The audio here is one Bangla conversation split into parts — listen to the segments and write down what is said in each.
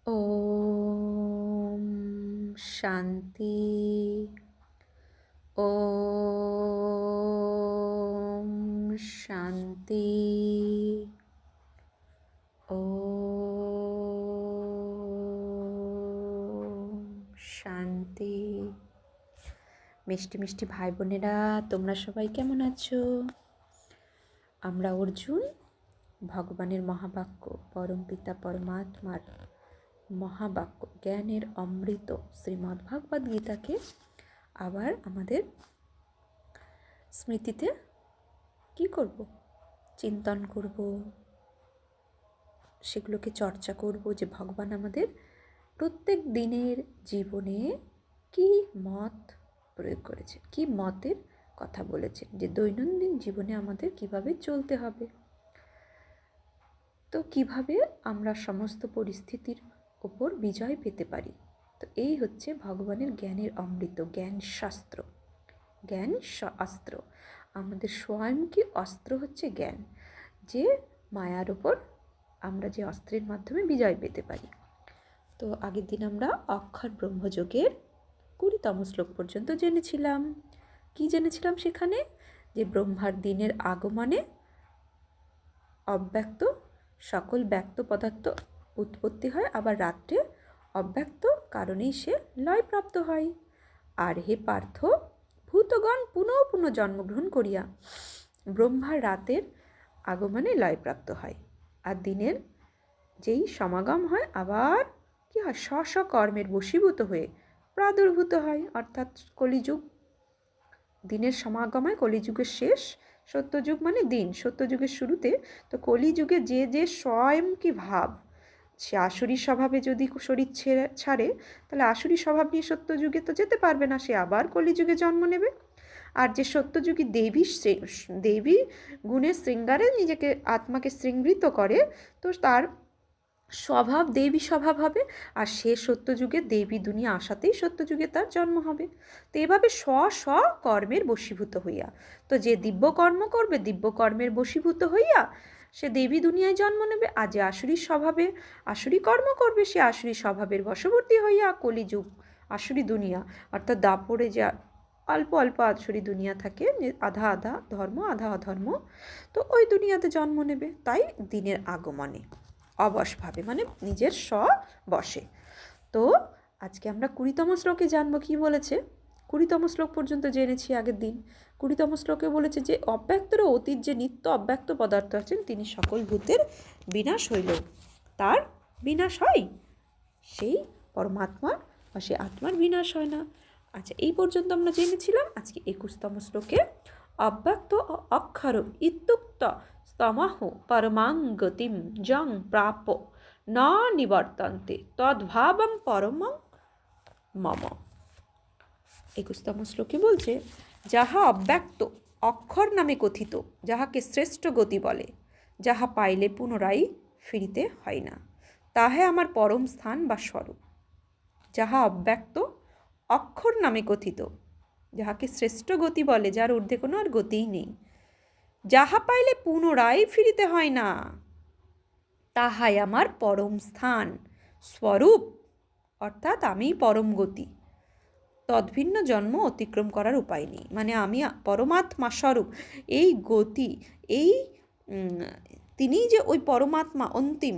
ওম শান্তি। ওম শান্তি। ওম শান্তি। মিষ্টি মিষ্টি ভাই বোনেরা, তোমরা সবাই কেমন আছো? আমরা অর্জুন ভগবানের মহাবাক্য, পরমপিতা পরমাত্মার মহাবাক্য, জ্ঞানের অমৃত শ্রীমদ্ ভাগবত গীতাকে আবার আমাদের স্মৃতিতে কি করব? চিন্তন করব, সেগুলোকে চর্চা করব যে ভগবান আমাদের প্রত্যেক দিনের জীবনে কি মত প্রয়োগ করেছেন, কি মতের কথা বলেছেন, যে দৈনন্দিন জীবনে আমাদের কিভাবে চলতে হবে, তো কিভাবে আমরা সমস্ত পরিস্থিতির ওপর বিজয় পেতে পারি। তো এই হচ্ছে ভগবানের জ্ঞানের অমৃত, জ্ঞান শাস্ত্র, জ্ঞান অস্ত্র। আমাদের স্বয়ংকে অস্ত্র হচ্ছে জ্ঞান, যে মায়ার ওপর আমরা যে অস্ত্রের মাধ্যমে বিজয় পেতে পারি। তো আগের দিন আমরা অক্ষর ব্রহ্মযোগের 20তম শ্লোক পর্যন্ত জেনেছিলাম। কি জেনেছিলাম সেখানে? যে ব্রহ্মার দিনের আগমনে অব্যক্ত সকল ব্যক্ত পদার্থ উৎপত্তি হয়, আবার রাত্রে অব্যক্ত কারণেই সে লয়প্রাপ্ত হয়। আর হে পার্থ, ভূতগণ পুনঃ পুনঃ জন্মগ্রহণ করিয়া ব্রহ্মার রাতের আগমনে লয়প্রাপ্ত হয়, আর দিনের যেই সমাগম হয় আবার কি হয়? স্ব স্ব কর্মের বশীভূত হয়ে প্রাদুর্ভূত হয়, অর্থাৎ কলিযুগ। দিনের সমাগমায় কলিযুগের শেষ, সত্যযুগ মানে দিন, সত্যযুগের শুরুতে। তো কলিযুগে যে যে স্বয়ংকি ভাব, সে আসুরি স্বভাবে যদি শরীর ছাড়ে, তাহলে আসুরি স্বভাব নিয়ে সত্যযুগে তো যেতে পারবে না, সে আবার কলিযুগে জন্ম নেবে। আর যে সত্যযুগী দেবী গুণের শৃঙ্গারে নিজেকে আত্মাকে শৃঙ্গৃত করে, তো তার স্বভাব দেবী স্বভাব হবে, আর সে সত্যযুগে দেবী দুনিয়া আসাতেই সত্যযুগে তার জন্ম হবে। তো এভাবে স্ব স্ব কর্মের বশীভূত হইয়া, তো যে দিব্য কর্ম করবে দিব্য কর্মের বশীভূত হইয়া সে দেবী দুনিয়ায় জন্ম নেবে, আর যে আসুরি স্বভাবে আসুরি কর্ম করবে সে আসুরি স্বভাবের বশবর্তী হইয়া কলিযুগ আসুরি দুনিয়া, অর্থাৎ দাপরে যে অল্প অল্প আসুরি দুনিয়া থাকে, আধা আধা ধর্ম আধা অধর্ম, তো ওই দুনিয়াতে জন্ম নেবে। তাই দিনের আগমনে অবশভাবে মানে নিজের বসে। তো আজকে আমরা 20তম শ্লোকে জানবো কি বলেছে। 20তম শ্লোক পর্যন্ত জেনেছি আগের দিন। 20তম শ্লোকে বলেছে যে অব্যক্তের অতীত যে নিত্য অব্যক্ত পদার্থ আছেন, তিনি সকল ভূতের বিনাশ হইল তার বিনাশ হয়, সেই পরমাত্মার বা সেই আত্মার বিনাশ হয় না। আচ্ছা, এই পর্যন্ত আমরা জেনেছিলাম। আজকে 21তম শ্লোকে অব্যক্ত অক্ষর ইত্যুক্ত স্তমাহ পরমাং গতিম জং প্রাপ ন নিবর্তন্তে তদ্ভাবং পরমং মম। 21তম শ্লোকে বলছে, যাহা অব্যক্ত অক্ষর নামে কথিত, যাহাকে শ্রেষ্ঠ গতি বলে, যাহা পাইলে পুনরায় ফিরিতে হয় না, তাহে আমার পরম স্থান বা স্বরূপ। যাহা অব্যক্ত অক্ষর নামে কথিত, যাহাকে শ্রেষ্ঠ গতি বলে, যার ঊর্ধ্বে কোনো আর গতিই নেই, যাহা পাইলে পুনরায় ফিরিতে হয় না, তাহাই আমার পরম স্থান স্বরূপ, অর্থাৎ আমি পরম গতি, তদ্ভিন্ন জন্ম অতিক্রম করার উপায় নেই। মানে আমি পরমাত্মা স্বরূপ, এই গতি, এই তিনি যে ওই পরমাত্মা অন্তিম,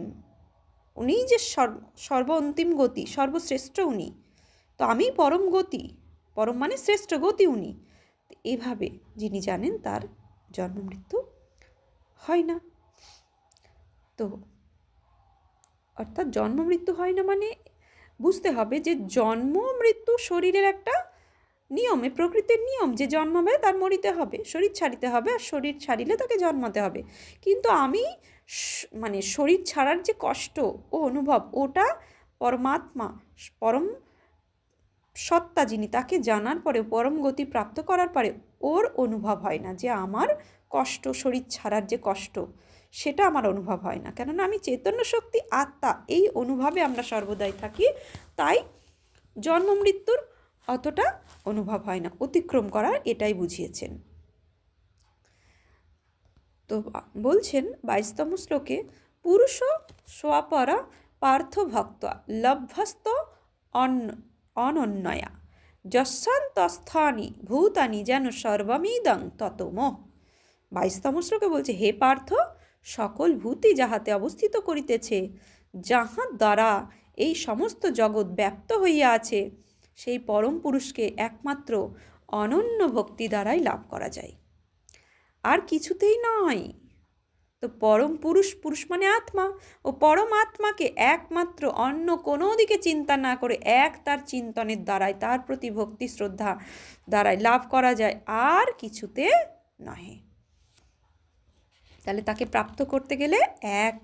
উনিই যে সর্ব অন্তিম গতি, সর্বশ্রেষ্ঠ উনি, তো আমি পরম গতি, পরম মানে শ্রেষ্ঠ গতি উনি। এভাবে যিনি জানেন তার জন্ম মৃত্যু হয় না। তো অর্থাৎ জন্ম মৃত্যু হয় না মানে বুঝতে হবে যে জন্ম মৃত্যু শরীরের একটা নিয়মে, প্রকৃতির নিয়ম, যে জন্মাবে তার মরিতে হবে, শরীর ছাড়িতে হবে, আর শরীর ছাড়িলে তাকে জন্মাতে হবে। কিন্তু আমি মানে শরীর ছাড়ার যে কষ্ট ও অনুভব, ওটা পরমাত্মা পরম সত্তা যিনি, তাকে জানার পরে পরম গতি প্রাপ্ত করার পরে ওর অনুভব হয় না যে আমার কষ্ট, শরীর ছাড়ার যে কষ্ট, সেটা আমার অনুভব হয় না। কেননা আমি চৈতন্য শক্তি আত্মা, এই অনুভবে আমরা সর্বদাই থাকি। তাই জন্ম মৃত্যুর অতটা অনুভব হয় না, অতিক্রম করার এটাই বুঝিয়েছেন। তো বলছেন 22তম শ্লোকে, পুরুষ স্বপরা পার্থভক্ত লভ্যস্ত অনন্যয়া যস্যান্তস্থানি ভূতানি যেন সর্বমিদং ততম। 22তম শ্লোকে বলছে, হে পার্থ, সকল ভূতই যাহাতে অবস্থিত করিতেছে, যাহার দ্বারা এই সমস্ত জগৎ ব্যাপ্ত হইয়া আছে, সেই পরম পুরুষকে একমাত্র অনন্য ভক্তি দ্বারাই লাভ করা যায়, আর কিছুতেই নয়। তো পরম পুরুষ, পুরুষ মানে আত্মা, ও পরম আত্মাকে একমাত্র অন্য কোনো দিকে চিন্তা না করে এক তার চিন্তনের দ্বারাই, তার প্রতি ভক্তি শ্রদ্ধা দ্বারাই লাভ করা যায়, আর কিছুতে নহে। তাহলে তাকে প্রাপ্ত করতে গেলে এক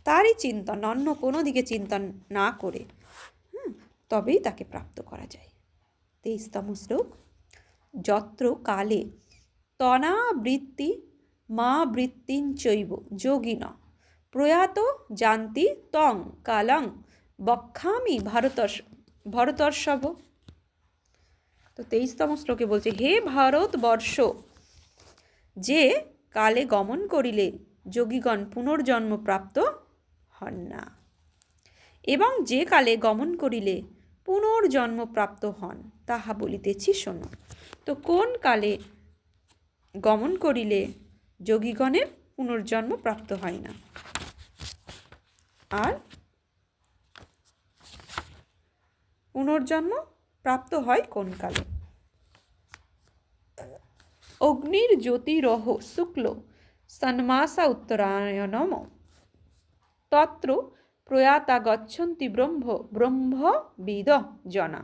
তারই চিন্তন, অন্য কোনো দিকে চিন্তন না করে তবেই তাকে প্রাপ্ত করা যায়। 23তম শ্লোক, যত্র কালে তনাবৃত্তি মা বৃত্তিঞ্চৈব যোগিন প্রয়াত জানতি তং কালং বক্ষামি ভরতর্ষভ। তো 23তম শ্লোকে বলছে, হে ভারতবর্ষ, যে কালে গমন করিলে যোগীগণ পুনর্জন্ম প্রাপ্ত হন না, এবং যে কালে গমন করিলে পুনর্জন্ম প্রাপ্ত হন, তাহা বলিতেছি শোনো। তো কোন কালে গমন করিলে যোগীগণের পুনর্জন্ম প্রাপ্ত হয় না, আর পুনর্জন্ম প্রাপ্ত হয় কোন কালে? অগ্নির জ্যোতিরহ শুক্ল সন্মাসা উত্তরায়ণম তত্র প্রয়াতা গচ্ছন্তি ব্রহ্মবিদ জনা।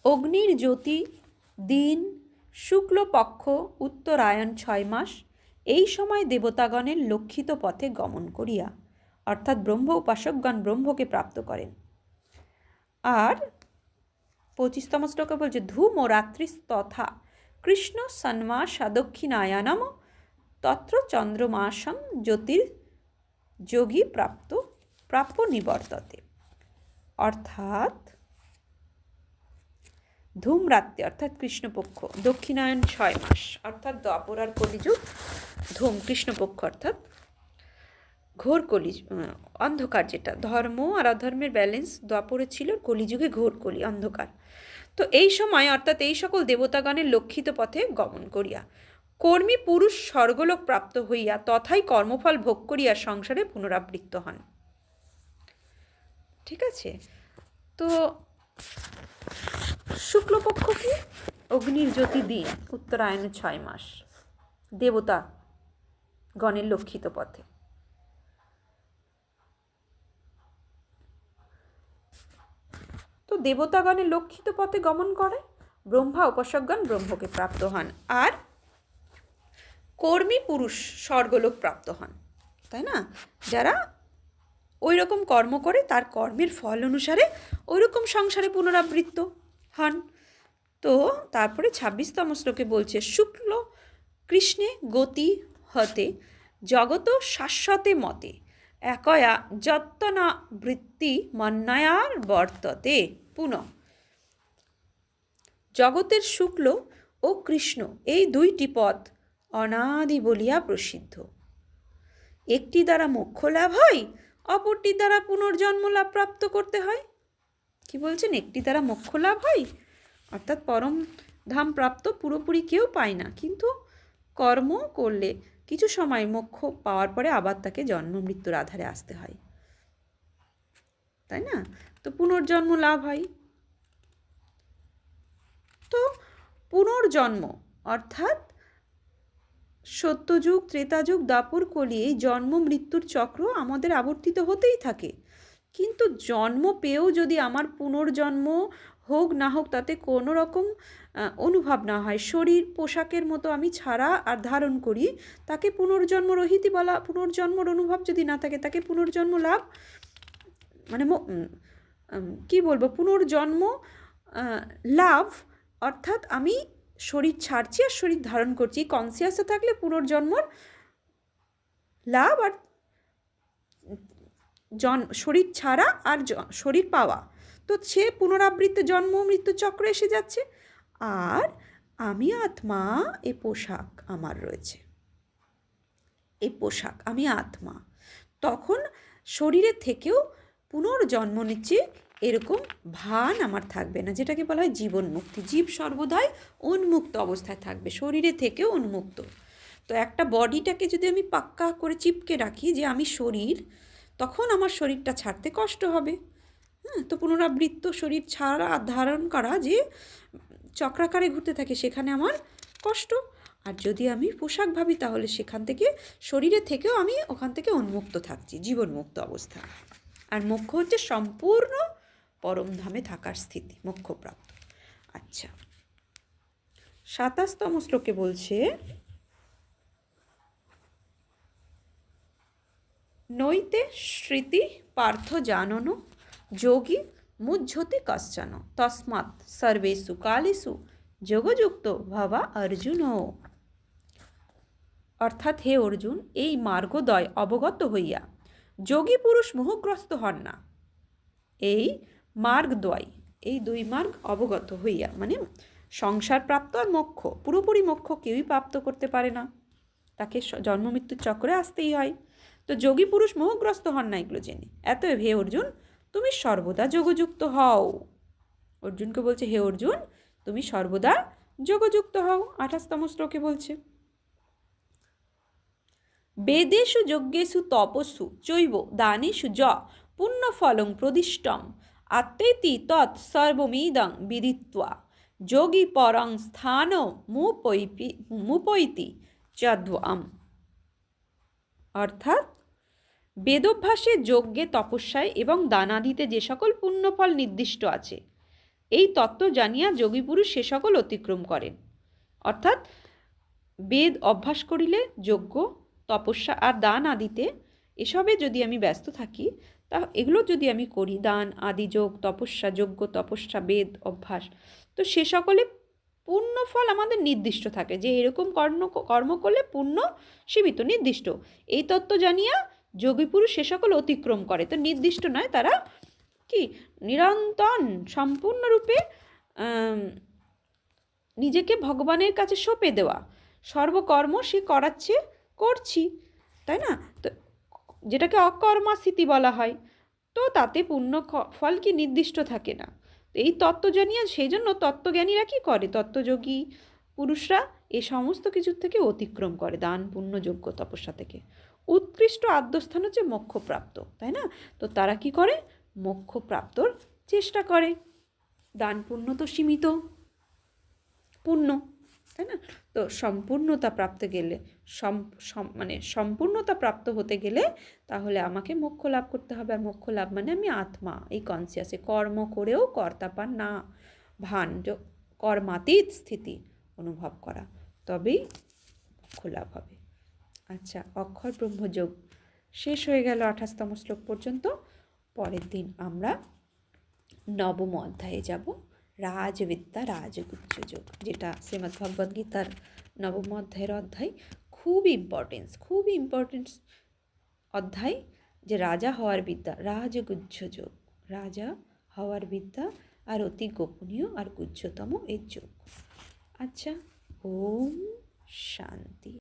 অগ্নির জ্যোতি দিন শুক্লপক্ষ উত্তরায়ণ 6 মাস, এই সময় দেবতাগণের লক্ষিত পথে গমন করিয়া, অর্থাৎ ব্রহ্ম উপাসকগণ ব্রহ্মকে প্রাপ্ত করেন। আর 25তম শ্লোকে বলছে, ধূম ও রাত্রিস্তথা কৃষ্ণ সন্মাসা দক্ষিণায়নম তত্র চন্দ্রমাসং জ্যোতির্যোগী প্রাপ্য নিবর্ততে। অর্থাৎ ধূমরাত্রি অর্থাৎ কৃষ্ণপক্ষ, দক্ষিণায়ন 6 মাস অর্থাৎ দ্বাপর আর কলিযুগ, ধূম কৃষ্ণপক্ষ অর্থাৎ ঘোর কলি, অন্ধকার, যেটা ধর্ম আর অধর্মের ব্যালেন্স দ্বাপরে ছিল, কলিযুগে ঘোর কলি, অন্ধকার। তো এই সময় অর্থাৎ এই সকল দেবতাগণের লক্ষিত পথে গমন করিয়া কর্মী পুরুষ স্বর্গলোক প্রাপ্ত হইয়া তথাই কর্মফল ভোগ করিয়া সংসারে পুনরাবৃত্ত হন। ঠিক আছে, তো শুক্লপক্ষ কি? অগ্নির জ্যোতি দিন, উত্তরায়ণে 6 মাস, দেবতা গণের লক্ষিত পথে। তো দেবতাগণের লক্ষিত পথে গমন করে, ব্রহ্মা উপাসকগণ ব্রহ্মকে প্রাপ্ত হন, আর কর্মী পুরুষ স্বর্গলোক প্রাপ্ত হন, তাই না? যারা ওই রকম কর্ম করে তার কর্মের ফল অনুসারে ওই রকম সংসারে পুনরাবৃত্ত হন। তো তারপরে 26তম শ্লোকে বলছে, শুক্ল কৃষ্ণে গতি হতে জগত শাশ্বতে মতে একয়া যত্তনা বৃত্তি মন্নায়ার বর্ততে। পুনঃ জগতের শুক্ল ও কৃষ্ণ এই দুইটি পথ অনাদি বলিয়া প্রসিদ্ধ। একটি দ্বারা মোক্ষ লাভ হয়, অপরটি দ্বারা পুনর্জন্ম লাভ প্রাপ্ত করতে হয়। কি বলছেন? একটি দ্বারা মোক্ষ লাভ হয়, অর্থাৎ পরম ধাম প্রাপ্ত পুরোপুরি কেউ পায় না, কিন্তু কর্ম করলে কিছু সময় মোক্ষ পাওয়ার পরে আবার তাকে জন্ম মৃত্যুর আধারে আসতে হয়, তাই না? তো পুনর্জন্ম লাভ হয়। তো পুনর্জন্ম অর্থাৎ সত্যযুগ, ত্রেতাযুগ, দ্বাপর, কলি, এই জন্ম মৃত্যুর চক্র আমাদের আবর্তিত হতেই থাকে, কিন্তু জন্ম পেয়েও যদি আমার পুনর্জন্ম হোক না হোক তাতে কোনো রকম অনুভব না হয়, শরীর পোশাকের মতো আমি ছাড়া আর ধারণ করি, তাকে পুনর্জন্ম রহিতি বলা। পুনর্জন্মর অনুভব যদি না থাকে তাকে পুনর্জন্ম লাভ মানে কি বলবো, পুনর্জন্ম লাভ অর্থাৎ আমি শরীর ছাড়ছি আর শরীর ধারণ করছি, কনসিয়াসে থাকলে পুনর্জন্মর লাভ, আর শরীর ছাড়া আর শরীর পাওয়া, তো সে পুনরাবৃত্ত জন্ম মৃত্যু চক্র এসে যাচ্ছে। আর আমি আত্মা, এ পোশাক আমার রয়েছে, এই পোশাক আমি আত্মা, তখন শরীরের থেকেও পুনর্জন্ম নিচ্ছে এরকম ভান আমার থাকবে না, যেটাকে বলা হয় জীবন মুক্তি। জীব সর্বদাই উন্মুক্ত অবস্থায় থাকবে, শরীরে থেকেও উন্মুক্ত। তো একটা বডিটাকে যদি আমি পাক্কা করে চিপকে রাখি যে আমি শরীর, তখন আমার শরীরটা ছাড়তে কষ্ট হবে। হ্যাঁ, তো পুনরাবৃত্ত শরীর ছাড়া ধারণ করা যে চক্রাকারে ঘুরতে থাকে, সেখানে আমার কষ্ট। আর যদি আমি পোশাক ভাবি, তাহলে সেখান থেকে শরীরে থেকেও আমি ওখান থেকে উন্মুক্ত থাকছি, জীবনমুক্ত অবস্থা। আর মোক্ষ হচ্ছে সম্পূর্ণ পরমধামে থাকার স্থিতি, মোক্ষপ্রাপ্ত। আচ্ছা, 27তম শ্লোকে বলছে, নৈতে স্মৃতি পার্থ জানন যোগী মুহ্যতি কশ্চন তস্মাৎ সর্বেষু কালেষু যোগযুক্ত ভবা অর্জুন। অর্থাৎ হে অর্জুন, এই মার্গদ্বয় অবগত হইয়া যোগী পুরুষ মোহগ্রস্ত হন না। এই মার্গদ্বয়, এই দুই মার্গ অবগত হইয়া, মানে সংসার প্রাপ্ত আর মোক্ষ, পুরোপুরি মোক্ষ কেউই প্রাপ্ত করতে পারে না, তাকে জন্ম মৃত্যুর চক্রে আসতেই হয়। তো যোগী পুরুষ মোহগ্রস্ত হন না, এগুলো জেনে এত হে অর্জুন তুমি সর্বদা যোগযুক্ত হও। অর্জুনকে বলছে, হে অর্জুন তুমি সর্বদা যোগযুক্ত হও। 28তম শ্লোকে বলছে, বেদেষু যজ্ঞেষু তপস্যু চৈব দানেষু য পুণ্যফলং প্রদিষ্টম আত্মেতি তৎ সর্বমিদং বিদিত্বা যোগী পরং স্থান মুপৈতি যদ্বাম। অর্থাৎ বেদভ্যাসে, যজ্ঞে, তপস্যায় এবং দানাদিতে যে সকল পুণ্যফল নির্দিষ্ট আছে, এই তত্ত্ব জানিয়া যোগী পুরুষ সে সকল অতিক্রম করেন। অর্থাৎ বেদ অভ্যাস করিলে, যজ্ঞ, তপস্যা আর দান আদিতে, এসবে যদি আমি ব্যস্ত থাকি, তা এগুলো যদি আমি করি, দান আদি, যোগ, তপস্যা, যজ্ঞ, তপস্যা, বেদ অভ্যাস, তো সে সকলে পুণ্যফল আমাদের নির্দিষ্ট থাকে, যে এরকম কর্ম করলে পুণ্য সীমিত, নির্দিষ্ট। এই তত্ত্ব জানিয়া যোগী পুরুষ সে সকল অতিক্রম করে। তো নির্দিষ্ট নয়, তারা কি নিরন্তর সম্পূর্ণরূপে নিজেকে ভগবানের কাছে সঁপে দেওয়া, সর্বকর্ম সে করাচ্ছে, করছি, তাই না? তো যেটাকে অকর্মাস্থিতি বলা হয়। তো তাতে পুণ্য ফল কি নির্দিষ্ট থাকে না। এই তত্ত্ব জানিয়া, সেই জন্য তত্ত্বজ্ঞানীরা কী করে, তত্ত্বযোগী পুরুষরা এ সমস্ত কিছুর থেকে অতিক্রম করে, দান পুণ্য যজ্ঞ তপস্যা থেকে। উৎকৃষ্ট আদ্যস্থান হচ্ছে মোক্ষপ্রাপ্ত, তাই না? তো তারা কি করে, মোক্ষপ্রাপ্তর চেষ্টা করে। দান পুণ্য তো সীমিত পুণ্য, তাই না? তো সম্পূর্ণতা প্রাপ্ত গেলে, মানে সম্পূর্ণতা প্রাপ্ত হতে গেলে তাহলে আমাকে মোক্ষ লাভ করতে হবে। আর মোক্ষ লাভ মানে আমি আত্মা, এই কনসিয়াসে কর্ম করেও কর্তাপান না ভান, কর্মাতীত স্থিতি অনুভব করা, তবেই মোক্ষ লাভ হবে। আচ্ছা, অক্ষর ব্রহ্মযোগ শেষ হয়ে গেল 28তম শ্লোক পর্যন্ত। পরের দিন আমরা 9ম অধ্যায়ে যাব, রাজবিদ্যা রাজগুচ্ছ যোগ, যেটা শ্রীমদ্ ভগবদ্ গীতার 9ম অধ্যায়ের অধ্যায়। খুব ইম্পর্টেন্ট অধ্যায়, যে রাজা হওয়ার বিদ্যা, রাজগুচ্ছ যোগ, রাজা হওয়ার বিদ্যা, আর অতি গোপনীয় আর গুচ্ছতম এই যোগ। আচ্ছা, ওম শান্তি।